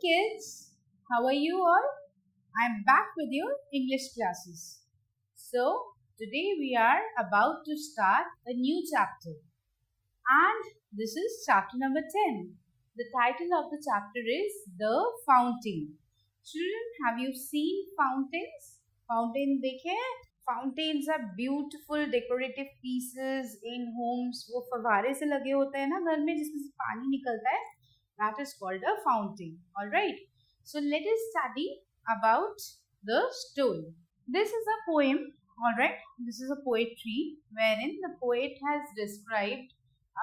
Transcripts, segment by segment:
kids, how are you all? I'm back with your English classes. So, today we are about to start a new chapter, and this is chapter number 10. The title of the chapter is The Fountain. Children, have you seen fountains? Fountain देखे हैं? Fountains are beautiful decorative pieces in homes. वो फव्वारे से लगे होते हैं ना घर में जिसमें से पानी निकलता है. That is called a fountain. Alright. So let us study about the story. This is a poem. Alright. This is a poetry wherein the poet has described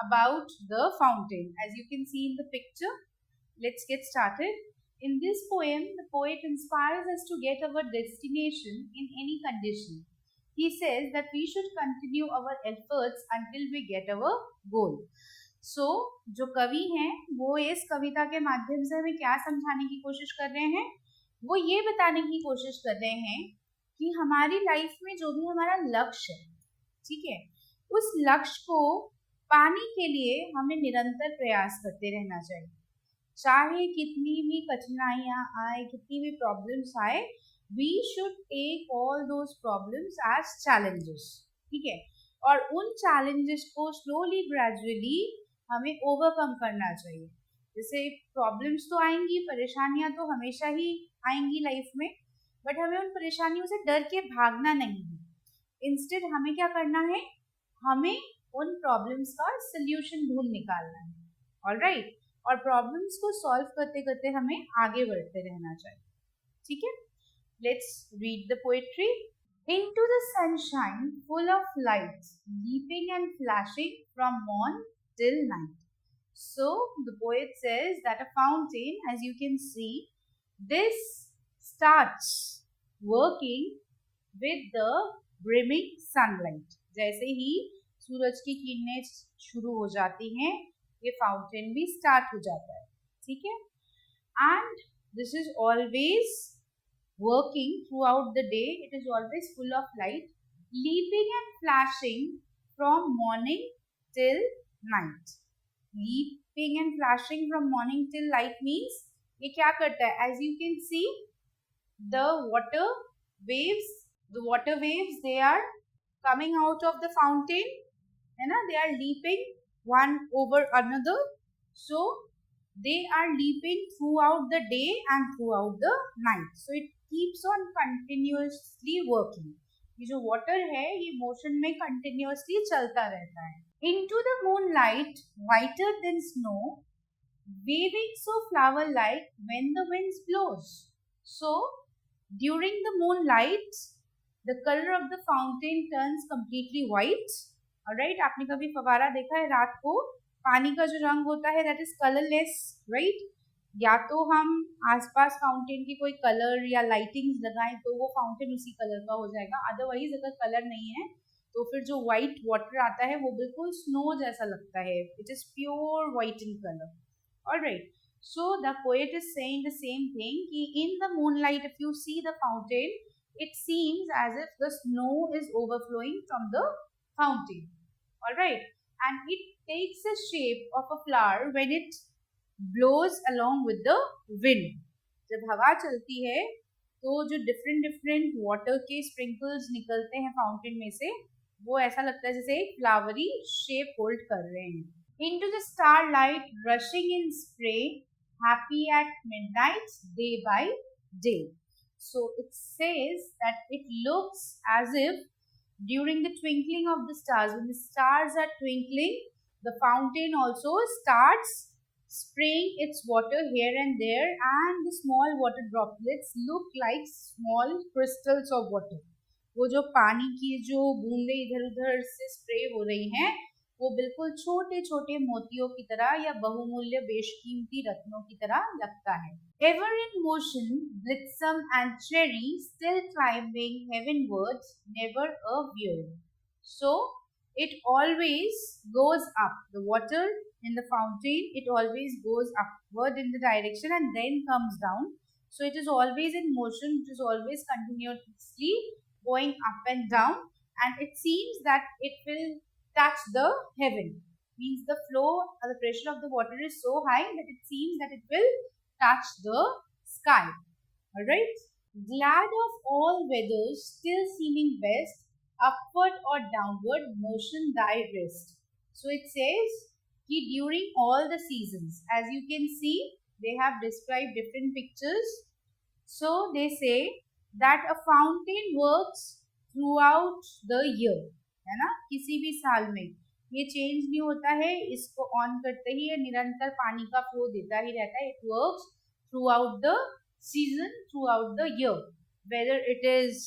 about the fountain. As you can see in the picture. Let's get started. In this poem, the poet inspires us to get our destination in any condition. He says that we should continue our efforts until we get our goal. जो कवि हैं वो इस कविता के माध्यम से हमें क्या समझाने की कोशिश कर रहे हैं, वो ये बताने की कोशिश कर रहे हैं कि हमारी लाइफ में जो भी हमारा लक्ष्य है, ठीक है, उस लक्ष्य को पाने के लिए हमें निरंतर प्रयास करते रहना चाहिए. चाहे कितनी भी कठिनाइयां आए, कितनी भी प्रॉब्लम्स आए, we should take all those problems as challenges. ठीक है, और उन चैलेंजेस को स्लोली ग्रेजुअली हमें ओवरकम करना चाहिए. जैसे प्रॉब्लम्स तो आएंगी, परेशानियां तो हमेशा ही आएंगी लाइफ में, बट हमें उन परेशानियों से डर के भागना नहीं है. इंस्टेड हमें क्या करना है, हमें उन प्रॉब्लम्स का सल्यूशन ढूंढ निकालना है. ऑलराइट. और प्रॉब्लम्स को सॉल्व करते करते हमें आगे बढ़ते रहना चाहिए. ठीक है, let's read the poetry. Into the sunshine full of light, leaping and flashing from morn till night. So the poet says that a fountain, as you can see, this starts working with the brimming sunlight. जैसे ही सूरज की किरणें शुरू हो जाती हैं, ये fountain भी start हो जाता है. ठीक है, and this is always working throughout the day. It is always full of light, leaping and flashing from morning till night. Leaping and flashing from morning till night means ये क्या करता है? As you can see, the water waves, they are coming out of the fountain, है ना? They are leaping one over another. So they are leaping throughout the day and throughout the night. So it keeps on continuously working. ये जो water है, ये motion में continuously चलता रहता है. Into the moonlight, whiter than snow, waving so flower-like when the winds blows. So during the moonlight, the color of the fountain turns completely white. Alright, आपने कभी फवारा देखा है रात को? पानी का जो रंग होता है that is colorless, right? या तो हम आसपास फाउंटेन की कोई कलर या लाइटिंग्स लगाएं तो वो फाउंटेन उसी कलर का हो जाएगा. अदरवाइज अगर कलर नहीं है तो फिर जो व्हाइट वाटर आता है वो बिल्कुल स्नो जैसा लगता है. It is pure white in colour. Alright, so the poet is saying the same thing कि in the moonlight if you see the fountain, it seems as if the snow is overflowing from the fountain. Alright, and it takes the shape of a flower when it blows along with the wind. जब हवा चलती है तो जो different water के sprinkles निकलते हैं fountain में से, वो ऐसा लगता है जैसे एक फ्लावरी शेप होल्ड कर रहे हैं. Into the starlight rushing in spray, happy at midnight, day by day. So it says that it looks as if during the twinkling of the stars, when the stars are twinkling, the fountain also starts spraying its water here and there, and the small water droplets look like small crystals of water. वो जो पानी की जो बूंदे इधर उधर से spray हो रही हैं, वो बिल्कुल छोटे छोटे मोतियों की तरह या बहुमूल्य बेशकीमती रत्नों की तरह लगता है. Ever in motion, blithesome and cherry, still climbing heavenwards, never a weary. So it always goes up. The water in the fountain, it always goes upward in the direction and then comes down. So it is always in motion. It is always continuously going up and down, and it seems that it will touch the heaven. Means the flow or the pressure of the water is so high that it seems that it will touch the sky. Alright? Glad of all weathers, still seeming best, upward or downward motion thy wrist. So it says कि during all the seasons, as you can see, they have described different pictures. So they say that a fountain works throughout the year, है ना, किसी भी साल में ये change नहीं होता है, इसको ऑन करते ही ये निरंतर पानी का फ्लो देता ही रहता है. It works through out the season, throughout the year, whether it is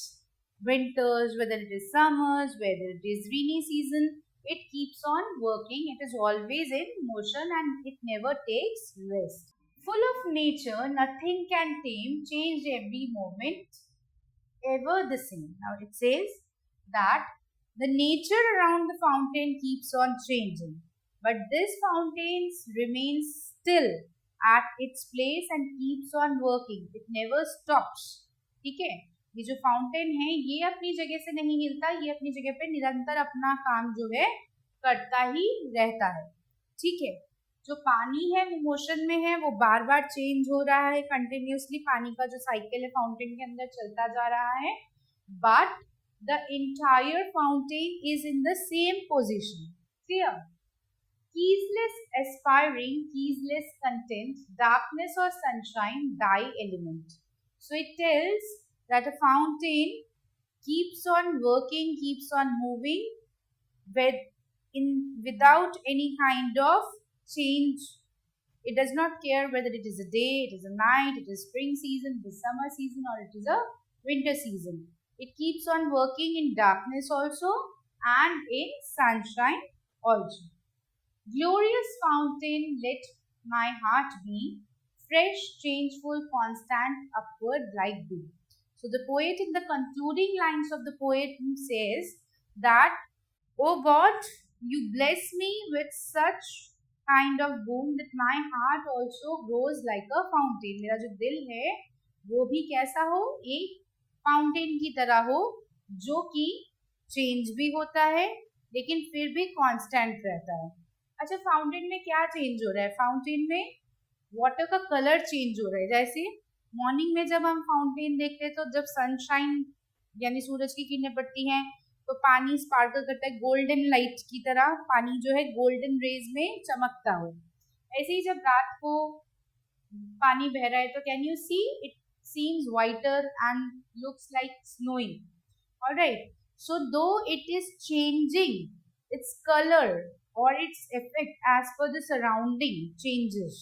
winters, whether it is summers, whether it is rainy season, it keeps on working. It is always in motion and it never takes rest. Full of nature, nothing can tame, changed every moment, ever the same. Now it says that the nature around the fountain keeps on changing, but this fountain remains still at its place and keeps on working. It never stops. ठीक है, ये जो fountain है ये अपनी जगह से नहीं हिलता, ये अपनी जगह पे निरंतर अपना काम जो है करता ही रहता है. ठीक है, जो पानी है वो मोशन में है, वो बार बार चेंज हो रहा है कंटिन्यूसली. पानी का जो साइकिल है फाउंटेन के अंदर चलता जा रहा है, but the entire fountain is in the same position. Clear? Keyless aspiring, keyless content, darkness or sunshine, thy element. So it tells that a fountain keeps on working, keeps on moving without any kind of change. It does not care whether it is a day, it is a night, it is spring season, it is summer season, or it is a winter season. It keeps on working in darkness also and in sunshine also. Glorious fountain, let my heart be, fresh, changeful, constant, upward like thee. So the poet in the concluding lines of the poem says that, O God, you bless me with such kind of boon that my heart also grows like a fountain. मेरा जो दिल है वो भी कैसा हो, एक fountain की तरह हो, जो कि चेंज भी होता है लेकिन फिर भी कांस्टेंट रहता है. अच्छा, फाउंटेन में क्या चेंज हो रहा है? फाउंटेन में वाटर का कलर चेंज हो रहा है. जैसे मॉर्निंग में जब हम फाउंटेन देखते हैं तो जब सनशाइन यानी सूरज की किरणें पड़ती हैं तो पानी स्पार्कल करता है, गोल्डन लाइट की तरह पानी जो है गोल्डन रेज में चमकता हो. ऐसे ही जब रात को पानी बह रहा है तो can you see it seems whiter and looks like snowing. Alright, so though it is changing its colour or its effect as per the surrounding changes.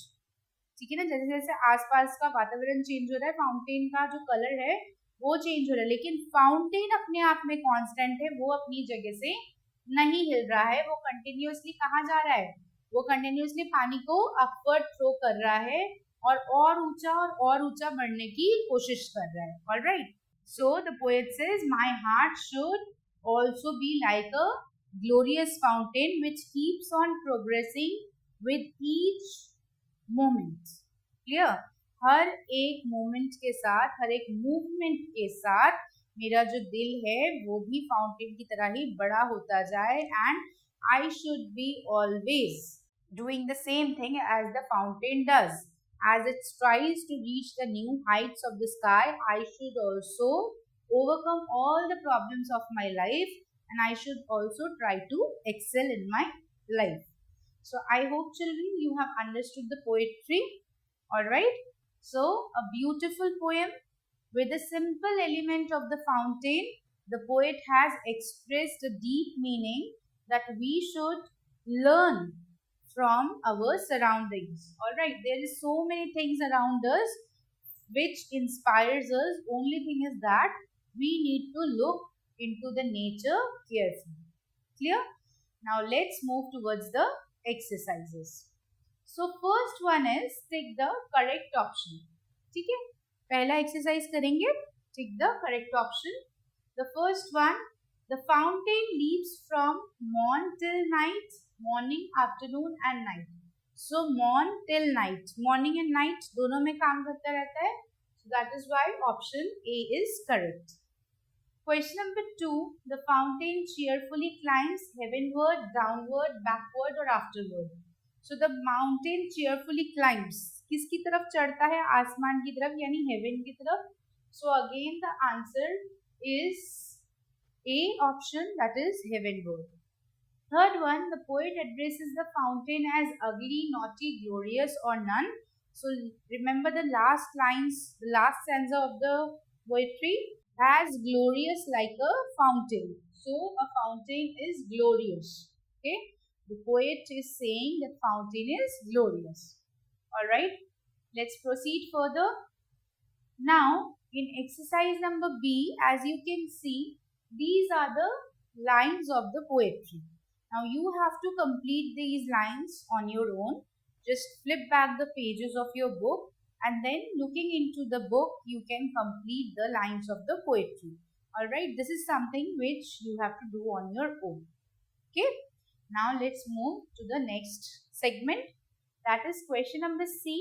ठीक है ना, जैसे जैसे आसपास का वातावरण चेंज हो रहा है, फाउंटेन का जो कलर है वो चेंज हो रहा है, लेकिन फाउंटेन अपने आप में कांस्टेंट है, वो अपनी जगह से नहीं हिल रहा है. वो कंटिन्यूअसली कहाँ जा रहा है? वो कंटिन्यूअसली पानी को अपवर्ड थ्रो कर रहा है और ऊंचा बढ़ने की कोशिश कर रहा है. Alright, so the poet says my heart should also be like a glorious fountain which keeps on progressing with each moment. Clear? हर एक मोमेंट के साथ, हर एक मूवमेंट के साथ मेरा जो दिल है वो भी फाउंटेन की तरह ही बड़ा होता जाए. And I should be always doing the same thing as the fountain does. As it strives to reach the new heights of the sky, I should also overcome all the problems of my life, and I should also try to excel in my life. So I hope children you have understood the poetry. Alright, so a beautiful poem with a simple element of the fountain. The poet has expressed a deep meaning that we should learn from our surroundings. Alright, there is so many things around us which inspires us. Only thing is that we need to look into the nature carefully. Clear? Now let's move towards the exercises. So first one is tick the correct option. ठीक है, पहला exercise करेंगे, tick the correct option. The first one, the fountain leaps from morn till night, morning, afternoon and night. So morn till night, morning and night दोनों में काम करता रहता है. So that is why option A is correct. Question number 2, the fountain cheerfully climbs heavenward, downward, backward or afterward. So the mountain cheerfully climbs. किसकी तरफ चढ़ता है? आसमान की तरफ, यानी हेवन की तरफ. So again the answer is A option, that is heavenward. Third one, the poet addresses the fountain as ugly, naughty, glorious, or none. So remember the last lines, the last stanza of the poetry, as glorious like a fountain. So a fountain is glorious. Okay, the poet is saying that fountain is glorious. All right, let's proceed further. Now in exercise number B, as you can see, these are the lines of the poetry. Now you have to complete these lines on your own. Just flip back the pages of your book, and then looking into the book, you can complete the lines of the poetry. Alright, this is something which you have to do on your own. Okay, now let's move to the next segment. That is question number C,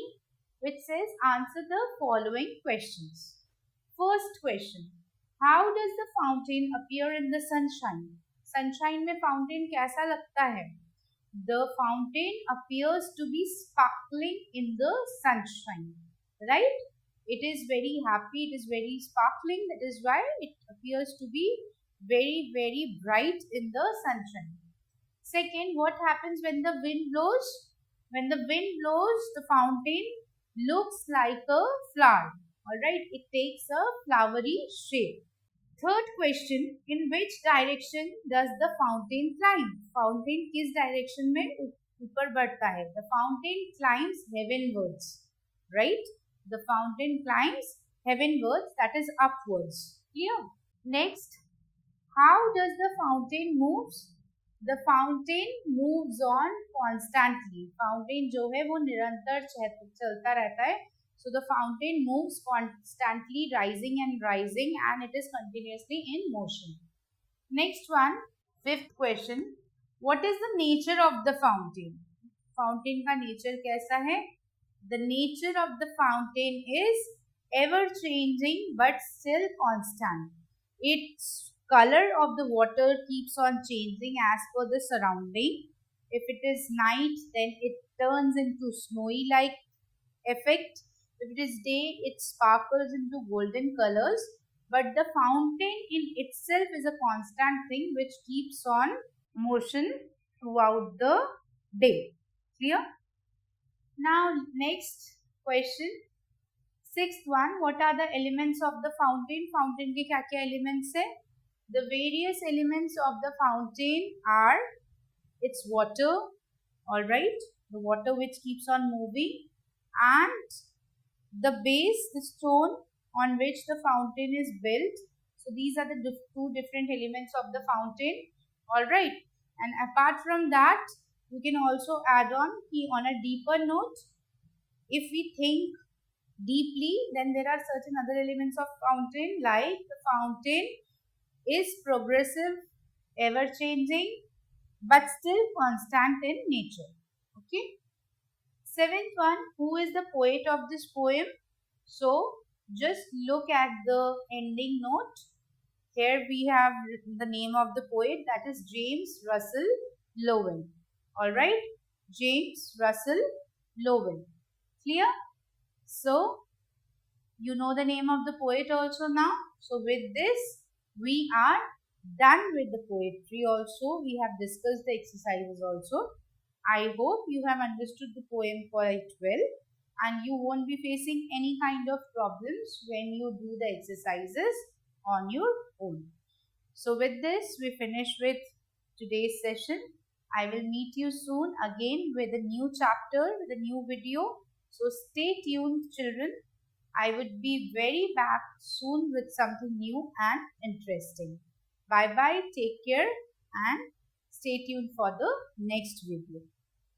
which says answer the following questions. First question, how does the fountain appear in the sunshine? Sunshine में fountain कैसा लगता है? The fountain appears to be sparkling in the sunshine, right? It is very happy, it is very sparkling, that is why it appears to be very, very bright in the sunshine. Second, what happens when the wind blows? When the wind blows, the fountain looks like a flower. Alright, it takes a flowery shape. Third question, in which direction does the fountain climb? Fountain किस direction में ऊपर बढ़ता है? The fountain climbs heavenwards, right? The fountain climbs heavenwards, that is upwards. Clear? Next, how does the fountain moves? The fountain moves on constantly. Fountain जो है वो निरंतर चलता रहता है. So the fountain moves constantly, rising and rising, and it is continuously in motion. Next one, fifth question. What is the nature of the fountain? Fountain का nature कैसा है? The nature of the fountain is ever changing but still constant. Its color of the water keeps on changing as per the surrounding. If it is night, then it turns into snowy like effect. If it is day, it sparkles into golden colors. But the fountain in itself is a constant thing which keeps on motion throughout the day. Clear? Now next question. Sixth one, what are the elements of the fountain? Fountain के क्या क्या elements है? The various elements of the fountain are its water, alright, the water which keeps on moving, and the base, the stone on which the fountain is built. So these are the two different elements of the fountain, alright. And apart from that, you can also add on a deeper note. If we think deeply, then there are certain other elements of fountain, like the fountain is progressive, ever changing, but still constant in nature. Okay. Seventh one, who is the poet of this poem? So just look at the ending note. Here we have the name of the poet, that is James Russell Lowell. Alright, James Russell Lowell. Clear? So you know the name of the poet also now. So with this, we are done with the poetry also. We have discussed the exercises also. I hope you have understood the poem quite well and you won't be facing any kind of problems when you do the exercises on your own. So with this, we finish with today's session. I will meet you soon again with a new chapter, with a new video. So stay tuned, children. I would be very back soon with something new and interesting. Bye bye, take care and stay tuned for the next video.